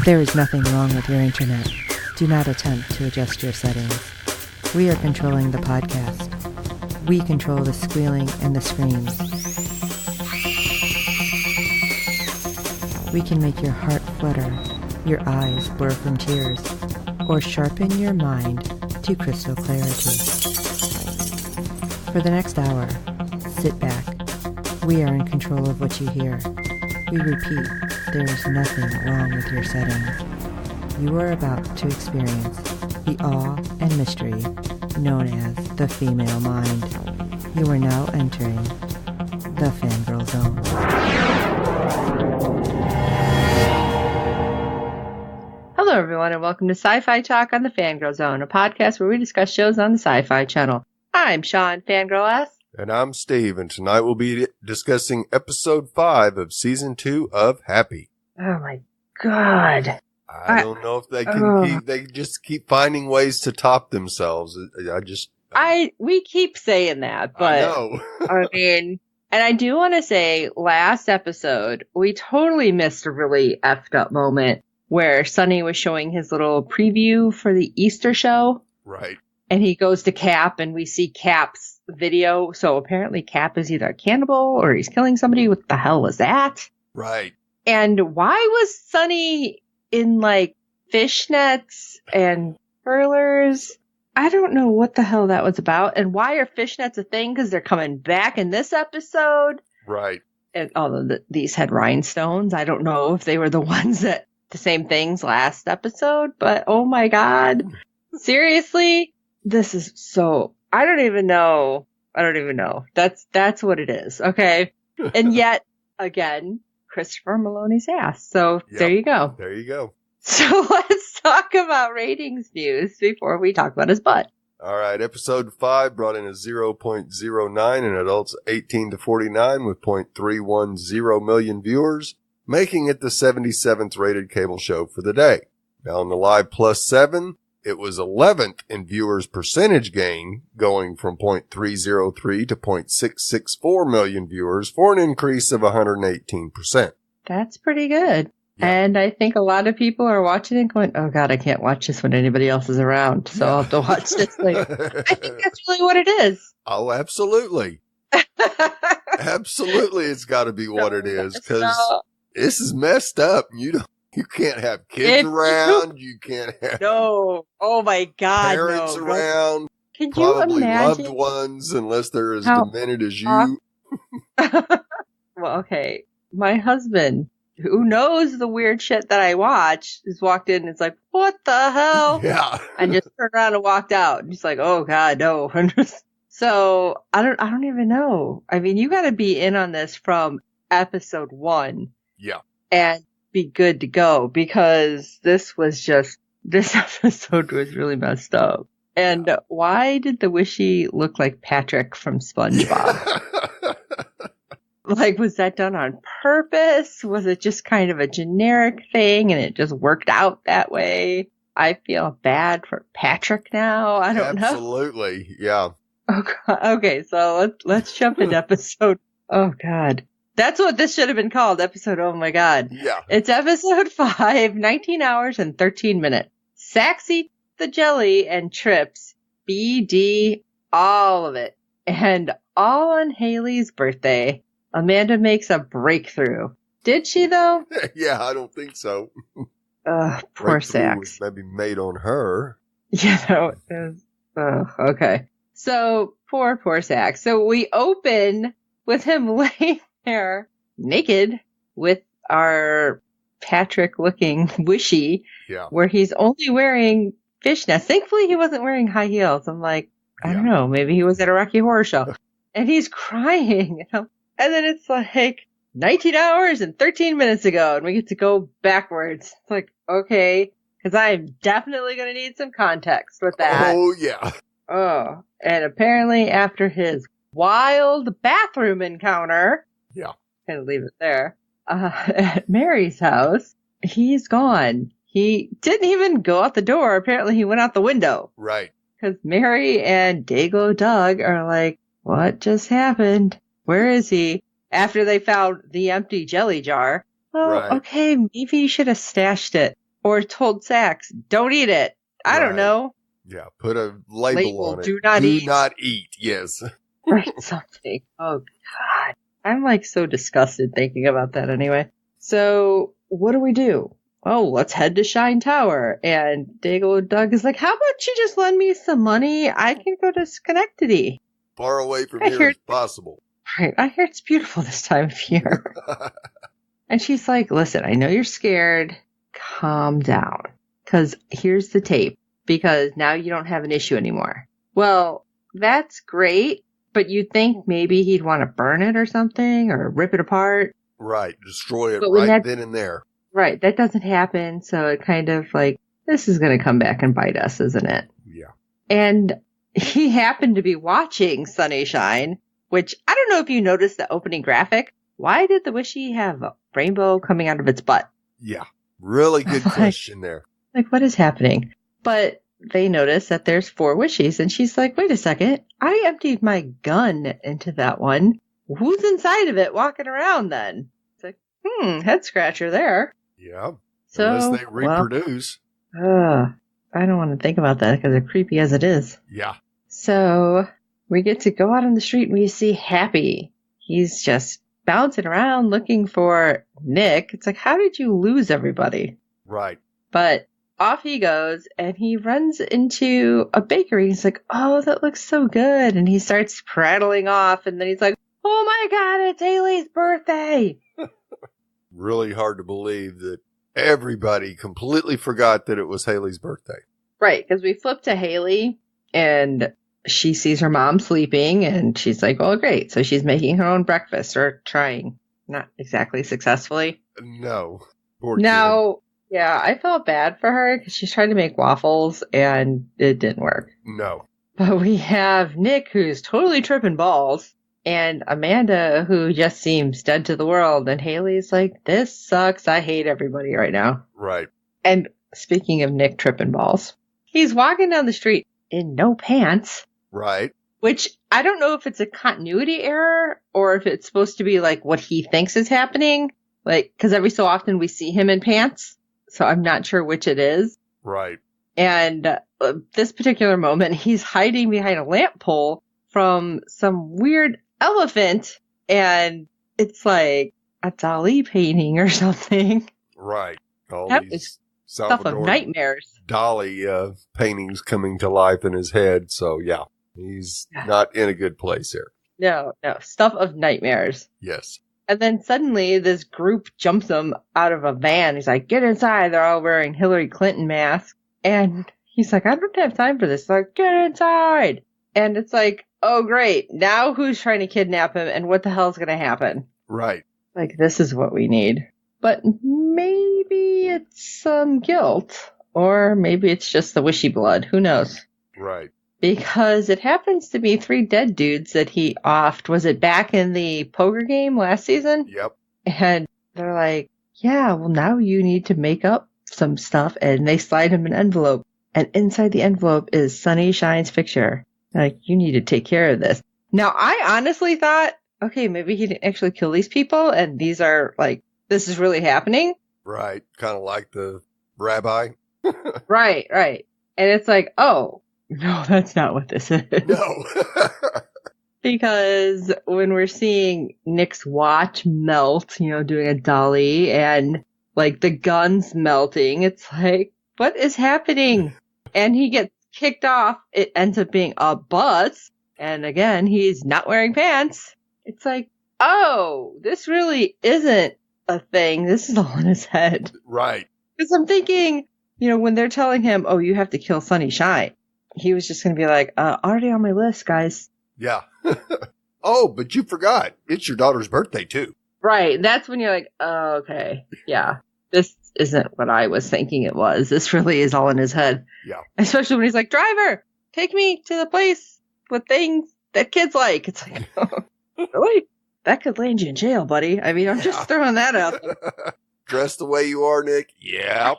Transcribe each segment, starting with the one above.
There is nothing wrong with your internet. Do not attempt to adjust your settings. We are controlling the podcast. We control the squealing and the screams. We can make your heart flutter, your eyes blur from tears, or sharpen your mind to crystal clarity. For the next hour, sit back. We are in control of what you hear. We repeat, there is nothing wrong with your settings. You are about to experience the awe and mystery known as the female mind. You are now entering the Fangirl Zone. Hello everyone and welcome to SyFy Talk on the Fangirl Zone, a podcast where we discuss shows on the SyFy channel. I'm Sean, Fangirl S. And I'm Steve, and tonight we'll be discussing episode 5 of season 2 of Happy. Oh my god. I don't know if they can they just keep finding ways to top themselves. We keep saying that, but I know. I mean, and I do want to say last episode, we totally missed a really effed up moment where Sonny was showing his little preview for the Easter show. Right. And he goes to Cap and we see Cap's video. So apparently Cap is either a cannibal or he's killing somebody. What the hell was that? Right. And why was Sonny in like fishnets and curlers? I don't know what the hell that was about. And why are fishnets a thing? Because they're coming back in this episode. Right. And although these had rhinestones, I don't know if they were the ones that the same things last episode. But oh my God. Seriously? This is so, I don't even know. That's what it is. Okay. And yet again, Christopher Maloney's ass. So Yep. There you go. There you go. So let's talk about ratings news before we talk about his butt. All right. Episode 5 brought in a 0.09 in adults 18 to 49 with 0.310 million viewers, making it the 77th rated cable show for the day. Now on the Live Plus 7, it was 11th in viewers percentage gain, going from 0.303 to 0.664 million viewers for an increase of 118%. That's pretty good. Yeah. And I think a lot of people are watching it going, oh God, I can't watch this when anybody else is around. So I'll have to watch this later. I think that's really what it is. Oh, absolutely. Absolutely. It's got to be what it is, because this is messed up. You can't have kids around. You can't have no. Oh my God, parents no. around. Can you Probably imagine loved ones, unless they're as demented as you. Well, okay. My husband, who knows the weird shit that I watch, just walked in and it's like, what the hell? Yeah. And just turned around and walked out. And he's like, oh God, no. So I don't even know. I mean, you got to be in on this from episode 1. Yeah. And be good to go, because this episode was really messed up. And why did the wishy look like Patrick from SpongeBob? Like, was that done on purpose? Was it just kind of a generic thing and it just worked out that way? I feel bad for Patrick now. I don't know. Absolutely. Yeah. Oh, God. Okay, so let's jump into episode. Oh God. That's what this should have been called, episode. Oh my God. Yeah. It's episode 5, 19 hours and 13 minutes. Saxy the Jelly and Trips, BD, all of it. And all on Haley's birthday, Amanda makes a breakthrough. Did she though? Yeah, I don't think so. Poor Sax. Maybe made on her. Yeah, okay. So, poor Sax. So we open with him laying there naked with our Patrick looking wishy, where he's only wearing fishnets. Thankfully he wasn't wearing high heels. I'm like, I don't know, maybe he was at a Rocky Horror Show. And he's crying. And then it's like 19 hours and 13 minutes ago, and we get to go backwards. It's like, okay, because I'm definitely going to need some context with that. Oh yeah. Oh, and apparently after his wild bathroom encounter, gonna leave it there, at Mary's house, he's gone. He didn't even go out the door. Apparently he went out the window. Right. Because Mary and Dayglow Doug are like, what just happened? Where is he? After they found the empty jelly jar. Oh, right. Okay, maybe you should have stashed it Or told Sax, don't eat it. I don't know. Yeah, put a label on it. Do not eat. Do not eat, yes. Right, something. Oh, God. I'm like so disgusted thinking about that anyway. So, what do? Oh, let's head to Shine Tower. And Dago Doug is like, how about you just lend me some money? I can go to Schenectady. Far away from here as possible. Right, I hear it's beautiful this time of year. And she's like, listen, I know you're scared. Calm down. Because here's the tape. Because now you don't have an issue anymore. Well, that's great. But you'd think maybe he'd want to burn it or something or rip it apart. Right. Destroy it right then and there. Right. That doesn't happen. So it kind of like, this is going to come back and bite us, isn't it? Yeah. And he happened to be watching Sunny Shine, which I don't know if you noticed the opening graphic. Why did the Wishy have a rainbow coming out of its butt? Yeah. Really good question there. Like, what is happening? But they notice that there's 4 Wishies, and she's like, wait a second. I emptied my gun into that one. Who's inside of it walking around then? It's like, head scratcher there. Yeah. So, unless they reproduce. I don't want to think about that because it's creepy as it is. Yeah. So we get to go out on the street and we see Happy. He's just bouncing around looking for Nick. It's like, how did you lose everybody? Right. But off he goes, and he runs into a bakery. He's like, oh, that looks so good. And he starts prattling off, and then he's like, oh my God, it's Haley's birthday. Really hard to believe that everybody completely forgot that it was Haley's birthday. Right, because we flip to Haley, and she sees her mom sleeping, and she's like, oh, great. So she's making her own breakfast, or trying. Not exactly successfully. No. Poor kid. Yeah, I felt bad for her because she's trying to make waffles and it didn't work. No. But we have Nick, who's totally tripping balls, and Amanda, who just seems dead to the world. And Haley's like, this sucks. I hate everybody right now. Right. And speaking of Nick tripping balls, he's walking down the street in no pants. Right. Which I don't know if it's a continuity error or if it's supposed to be like what he thinks is happening. Like, because every so often we see him in pants. So I'm not sure which it is. Right. And this particular moment, he's hiding behind a lamp pole from some weird elephant. And it's like a Dali painting or something. Right. All that these is stuff of nightmares. Dali paintings coming to life in his head. So, yeah, he's not in a good place here. No. Stuff of nightmares. Yes. And then suddenly this group jumps them out of a van. He's like, get inside. They're all wearing Hillary Clinton masks. And he's like, I don't have time for this. They're like, get inside. And it's like, oh, great. Now who's trying to kidnap him and what the hell's going to happen? Right. Like, this is what we need. But maybe it's some guilt. Or maybe it's just the wishy blood. Who knows? Right. Because it happens to be 3 dead dudes that he offed. Was it back in the poker game last season? Yep. And they're like, yeah, well, now you need to make up some stuff. And they slide him an envelope. And inside the envelope is Sunny Shine's picture. Like, you need to take care of this. Now, I honestly thought, okay, maybe he didn't actually kill these people. And these are like, this is really happening. Right. Kind of like the rabbi. Right. And it's like, oh. No, that's not what this is. No. Because when we're seeing Nick's watch melt, doing a dolly, and like the guns melting, it's like, what is happening? And he gets kicked off. It ends up being a bus. And again, he's not wearing pants. It's like, oh, this really isn't a thing. This is all in his head. Right. Because I'm thinking, when they're telling him, oh, you have to kill Sunny Shine. He was just going to be like, already on my list, guys. Yeah. Oh, but you forgot. It's your daughter's birthday, too. Right. That's when you're like, oh, okay. Yeah. This isn't what I was thinking it was. This really is all in his head. Yeah. Especially when he's like, driver, take me to the place with things that kids like. It's like, oh, really? That could land you in jail, buddy. I mean, I'm just throwing that out. Dress the way you are, Nick. Yeah.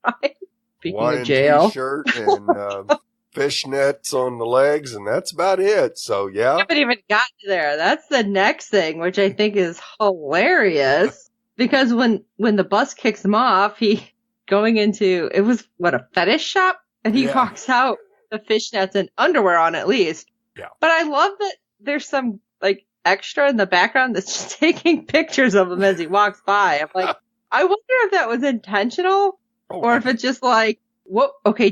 Right. Speaking Hawaiian of jail. T-shirt and fishnets on the legs, and that's about it. So, yeah. I haven't even gotten there. That's the next thing, which I think is hilarious. Because when the bus kicks him off, he going into, it was, a fetish shop? And he walks out the fishnets and underwear on at least. Yeah. But I love that there's some, like, extra in the background that's just taking pictures of him as he walks by. I'm like, I wonder if that was intentional or if it's just like,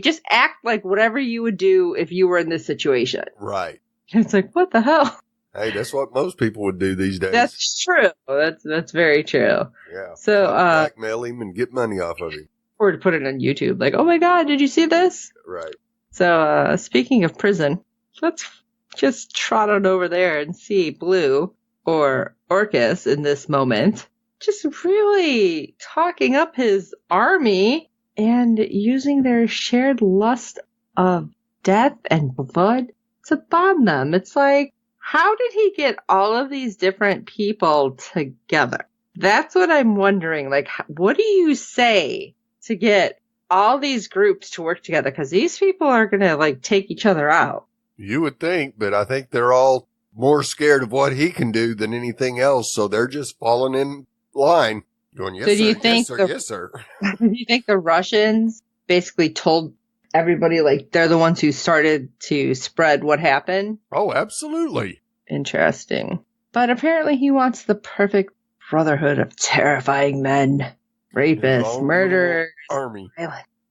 just act like whatever you would do if you were in this situation. Right. It's like, what the hell? Hey, that's what most people would do these days. That's true. That's very true. Yeah. So, blackmail him and get money off of him. Or to put it on YouTube, like, oh my God, did you see this? Right. So, speaking of prison, let's just trot on over there and see Blue, or Orcus in this moment, just really talking up his army and using their shared lust of death and blood to bomb them. It's like, how did he get all of these different people together? That's what I'm wondering. Like, what do you say to get all these groups to work together? Because these people are going to, like, take each other out. You would think, but I think they're all more scared of what he can do than anything else. So they're just falling in line going, yes, so do sir, you think yes, sir. Do you think the Russians basically told everybody, like, they're the ones who started to spread what happened? Oh, absolutely. Interesting. But apparently he wants the perfect brotherhood of terrifying men, rapists, murderers, army.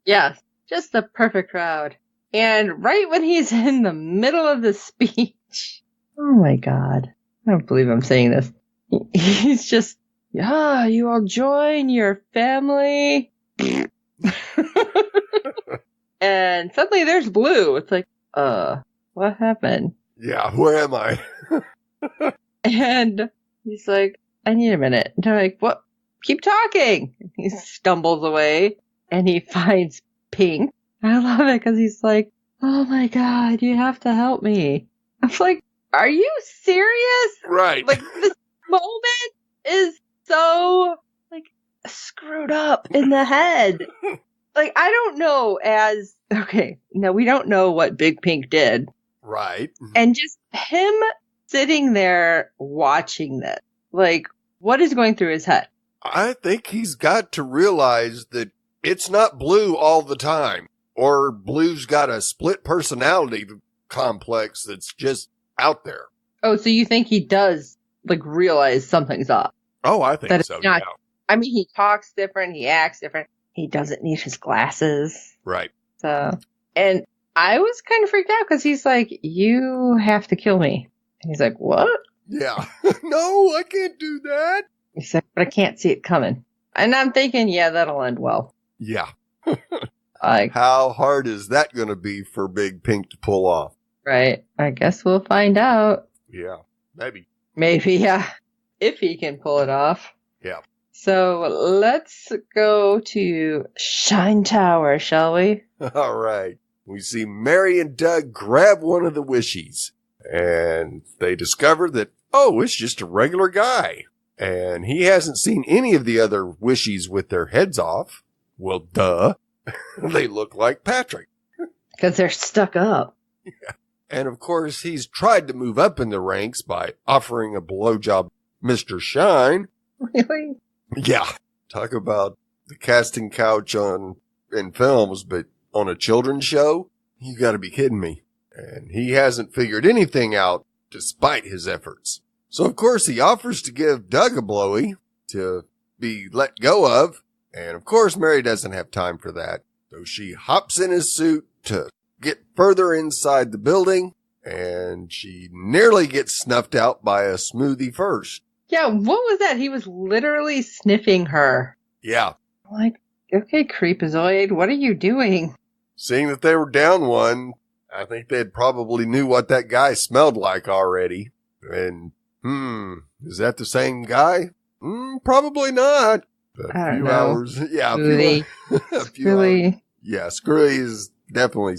Yes, just the perfect crowd. And right when he's in the middle of the speech, oh my God, I don't believe I'm saying this. He's just, yeah, you all join your family. And suddenly there's Blue. It's like, what happened? Yeah, where am I? And he's like, I need a minute. And they're like, what? Keep talking. He stumbles away and he finds Pink. I love it because he's like, oh my God, you have to help me. I'm like, are you serious? Right. Like, this moment is so, like, screwed up in the head. Like, I don't know we don't know what Big Pink did. Right. And just him sitting there watching this, like, what is going through his head? I think he's got to realize that it's not Blue all the time. Or Blue's got a split personality complex that's just out there. Oh, so you think he does, like, realize something's up? Oh, I think so, yeah. I mean, he talks different, he acts different. He doesn't need his glasses. Right. So, and I was kind of freaked out because he's like, you have to kill me. And he's like, what? Yeah. No, I can't do that. He's like, but I can't see it coming. And I'm thinking, yeah, that'll end well. Yeah. Like, how hard is that going to be for Big Pink to pull off? Right. I guess we'll find out. Yeah, maybe. Maybe, yeah. If he can pull it off. Yeah. So let's go to Shine Tower, shall we? All right. We see Mary and Doug grab one of the wishies. And they discover that, it's just a regular guy. And he hasn't seen any of the other wishies with their heads off. Well, duh. They look like Patrick. Because they're stuck up. Yeah. And of course, he's tried to move up in the ranks by offering a blowjob Mr. Shine. Really? Yeah. Talk about the casting couch in films, but on a children's show? You gotta be kidding me. And he hasn't figured anything out despite his efforts. So of course he offers to give Doug a blowy to be let go of. And of course Mary doesn't have time for that. So she hops in his suit to get further inside the building. And she nearly gets snuffed out by a smoothie first. Yeah, what was that? He was literally sniffing her. Yeah. Like, okay, creepazoid, what are you doing? Seeing that they were down one, I think they probably knew what that guy smelled like already. And, is that the same guy? Probably not. I don't know. Hours. Yeah, a few hours. Yeah, Screwy is definitely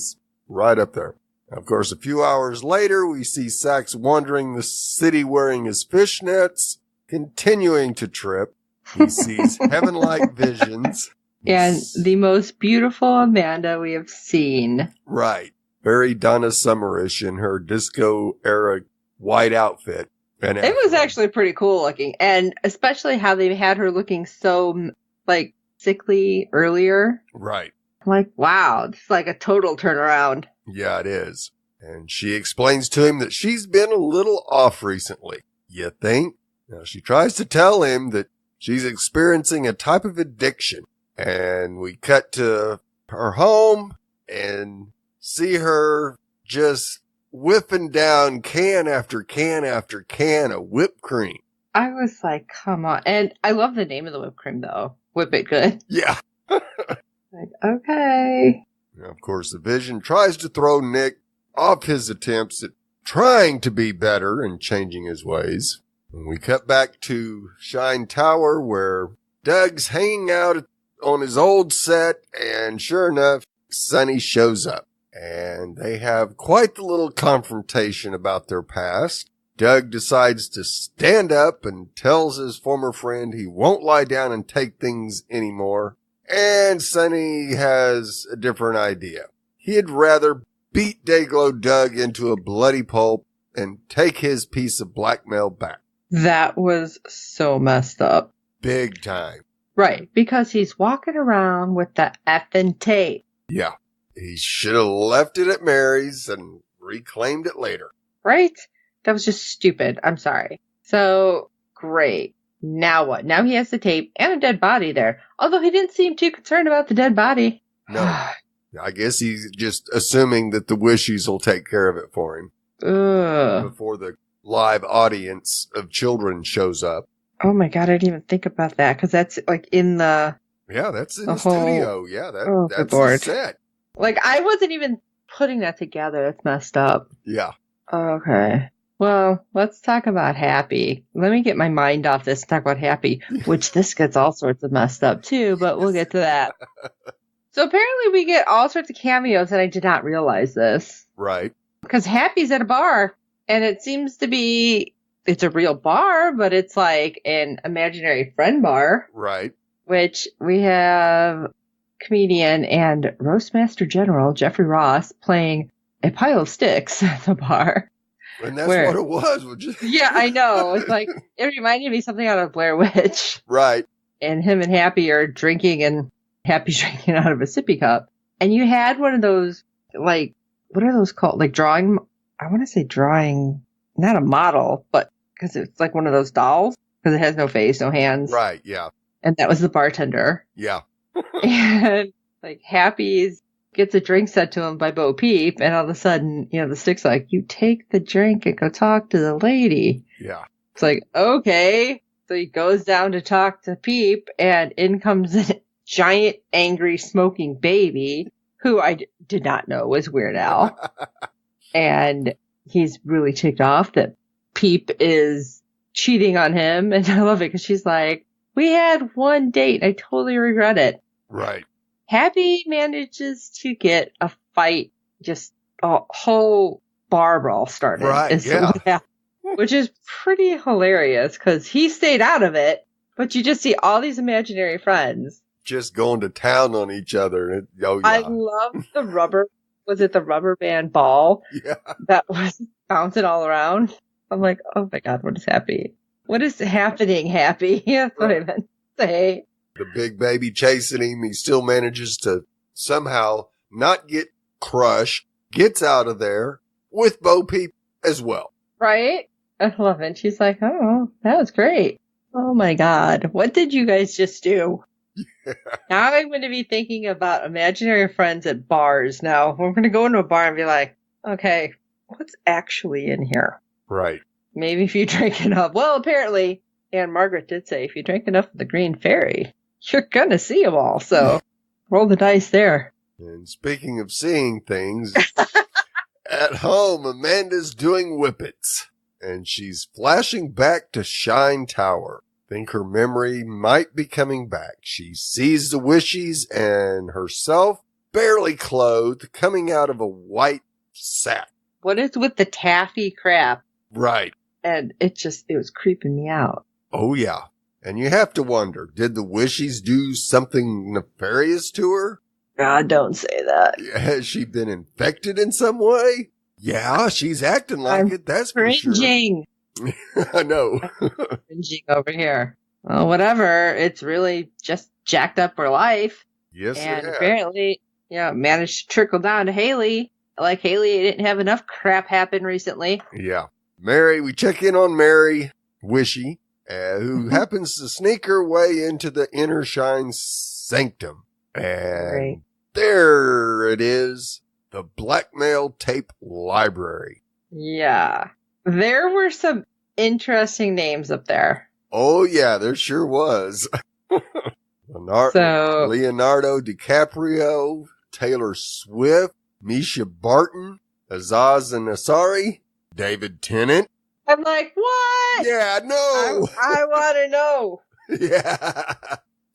right up there. Of course, a few hours later, we see Sax wandering the city wearing his fishnets, continuing to trip. He sees heaven-like visions. And the most beautiful Amanda we have seen. Right. Very Donna Summerish in her disco-era white outfit. And it was actually pretty cool looking. And especially how they had her looking so, like, sickly earlier. Right. I'm like, wow, it's like a total turnaround. Yeah, it is. And she explains to him that she's been a little off recently. You think? Now, she tries to tell him that she's experiencing a type of addiction. And we cut to her home and see her just whipping down can after can after can of whipped cream. I was like, come on. And I love the name of the whipped cream, though. Whip It Good. Yeah. Like, okay. Now, of course, the Vision tries to throw Nick off his attempts at trying to be better and changing his ways. And we cut back to Shine Tower, where Doug's hanging out on his old set, and sure enough, Sonny shows up. And they have quite the little confrontation about their past. Doug decides to stand up and tells his former friend he won't lie down and take things anymore. And Sonny has a different idea. He'd rather beat Dayglow Doug into a bloody pulp and take his piece of blackmail back. That was so messed up. Big time. Right, because he's walking around with the effing tape. Yeah. He should have left it at Mary's and reclaimed it later. Right? That was just stupid. I'm sorry. So, great. Now what? Now he has the tape and a dead body there. Although he didn't seem too concerned about the dead body. No. I guess he's just assuming that the Wishies will take care of it for him. Ugh. Before the live audience of children shows up. Oh my god, I didn't even think about that. Because that's like in the... Yeah, that's in the whole studio. Yeah, that's the Lord. set. Like, I wasn't even putting that together. That's messed up. Yeah. Okay. Well, let's talk about Happy. Let me get my mind off this and talk about Happy, which this gets all sorts of messed up too, but we'll get to that. So apparently we get all sorts of cameos, and I did not realize this. Right. Because Happy's at a bar, and it seems to be, it's a real bar, but it's like an imaginary friend bar. Right. Which we have comedian and Roastmaster General Jeffrey Ross playing a pile of sticks at the bar. And that's what it was. Yeah, I know. It's like, it reminded me something out of Blair Witch. Right. And him and Happy are drinking, and Happy's drinking out of a sippy cup. And you had one of those, like, what are those called? Like drawing, I want to say drawing, not a model, but because it's like one of those dolls, because it has no face, no hands. Right, yeah. And that was the bartender. Yeah. And like Happy's gets a drink set to him by Bo Peep, and all of a sudden, you know, the stick's like, you take the drink and go talk to the lady. Yeah. It's like, okay. So he goes down to talk to Peep, and in comes a giant, angry, smoking baby, who I did not know was Weird Al. And he's really ticked off that Peep is cheating on him, and I love it because she's like, we had one date. I totally regret it. Right. Happy manages to get a fight, just a whole bar brawl started. Right, yeah. Which is pretty hilarious because he stayed out of it, but you just see all these imaginary friends. Just going to town on each other. Oh, yeah. I love the rubber, was it the rubber band ball? Yeah. That was bouncing all around. I'm like, oh my God, what is Happy? What is happening, Happy? That's what I meant to say. The big baby chasing him. He still manages to somehow not get crushed, gets out of there with Bo Peep as well. Right? I love it. She's like, oh, that was great. Oh my God. What did you guys just do? Yeah. Now I'm going to be thinking about imaginary friends at bars. Now we're going to go into a bar and be like, okay, what's actually in here? Right. Maybe if you drink enough. Well, apparently, Anne Margaret did say, if you drink enough of the Green Fairy, you're going to see them all. So roll the dice there. And speaking of seeing things, at home, Amanda's doing whippets. And she's flashing back to Shine Tower. Think her memory might be coming back. She sees the Wishies and herself, barely clothed, coming out of a white sack. What is with the taffy crap? Right. And it was creeping me out. Oh, yeah. And you have to wonder, did the Wishies do something nefarious to her? God, don't say that. Has she been infected in some way? Yeah, she's acting like it, that's for sure. Cringing. I know. Cringing over here. well, whatever. It's really just jacked up her life. Yes, And it has. apparently, managed to trickle down to Haley. Like Haley didn't have enough crap happen recently. Yeah. Mary, we check in on Mary Wishy, who happens to sneak her way into the inner shine sanctum. And there it is, the blackmail tape library. Yeah. There were some interesting names up there. Oh, yeah, there sure was. Leonardo DiCaprio, Taylor Swift, Misha Barton, Aziz Ansari, David Tennant. I'm like, what? Yeah, no. I want to know. Yeah.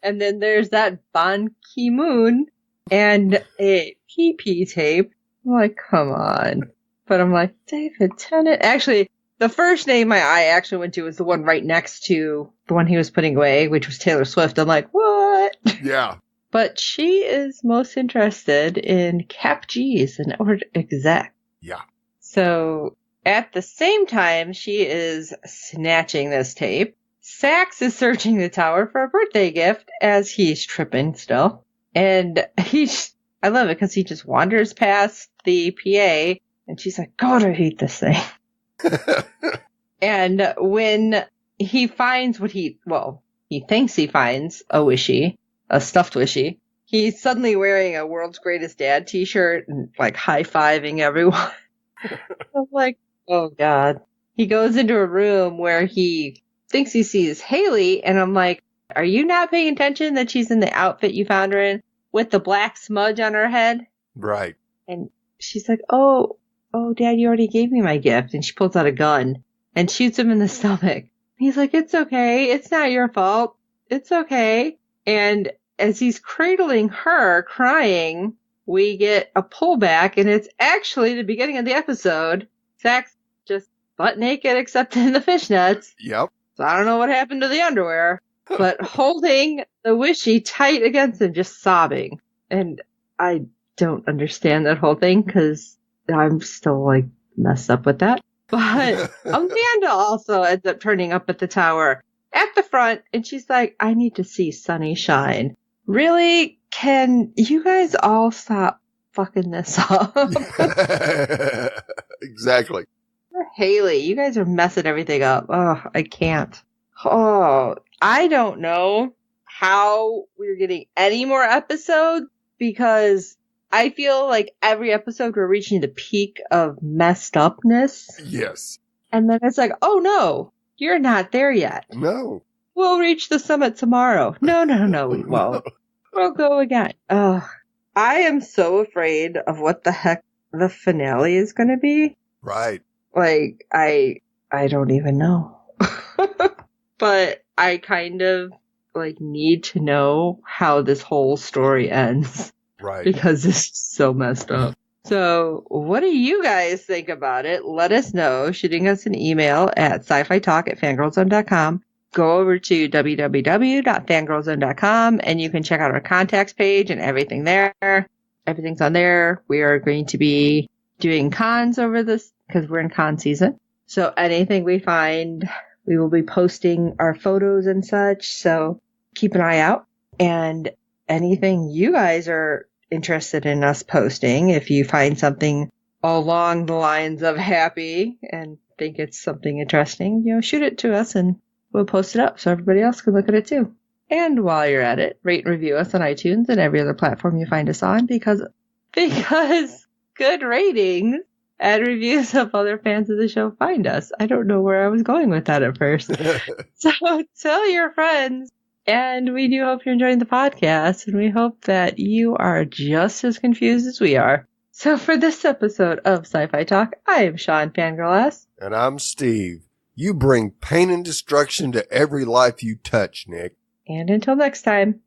And then there's that Ban Ki-moon and a PP tape. I'm like, come on. But I'm like, David Tennant. Actually, the first name my eye actually went to was the one right next to the one he was putting away, which was Taylor Swift. I'm like, what? Yeah. But she is most interested in Cap G's, an network exec. Yeah. So at the same time, she is snatching this tape. Sax is searching the tower for a birthday gift as he's tripping still. And I love it because he just wanders past the PA and she's like, God, I hate this thing. And when he finds he thinks he finds a stuffed wishy, he's suddenly wearing a World's Greatest Dad t-shirt and like high-fiving everyone. I'm like, oh God. He goes into a room where he thinks he sees Haley, and I'm like, are you not paying attention that she's in the outfit you found her in with the black smudge on her head? Right. And she's like, oh, Dad, you already gave me my gift. And she pulls out a gun and shoots him in the stomach. He's like, it's okay. It's not your fault. It's okay. And as he's cradling her, crying, we get a pullback, and it's actually the beginning of the episode. Sax just butt naked except in the fishnets. Yep. So I don't know what happened to the underwear, but holding the wishy tight against him, just sobbing. And I don't understand that whole thing because I'm still like messed up with that. But Amanda also ends up turning up at the tower at the front, and she's like, I need to see Sunny shine. Really? Can you guys all stop fucking this up? Exactly. Haley, you guys are messing everything up. Oh, I can't. Oh, I don't know how we're getting any more episodes because I feel like every episode we're reaching the peak of messed upness. Yes. And then it's like, oh no, you're not there yet. No. We'll reach the summit tomorrow. No, we won't. We'll go again. I am so afraid of what the heck the finale is going to be. Right. Like, I don't even know. But I kind of, like, need to know how this whole story ends. Right. Because it's so messed up. So, what do you guys think about it? Let us know. Shooting us an email at sci-fi talk@fangirlzone.com. Go over to www.fangirlzone.com and you can check out our contacts page and everything there. Everything's on there. We are going to be doing cons over this because we're in con season. So anything we find, we will be posting our photos and such. So keep an eye out. And anything you guys are interested in us posting, if you find something along the lines of happy and think it's something interesting, shoot it to us and we'll post it up so everybody else can look at it too. And while you're at it, rate and review us on iTunes and every other platform you find us on because good ratings and reviews of other fans of the show find us. I don't know where I was going with that at first. So tell your friends. And we do hope you're enjoying the podcast, and we hope that you are just as confused as we are. So for this episode of Sci-Fi Talk, I am Sean Fangirl S. And I'm Steve. You bring pain and destruction to every life you touch, Nick. And until next time.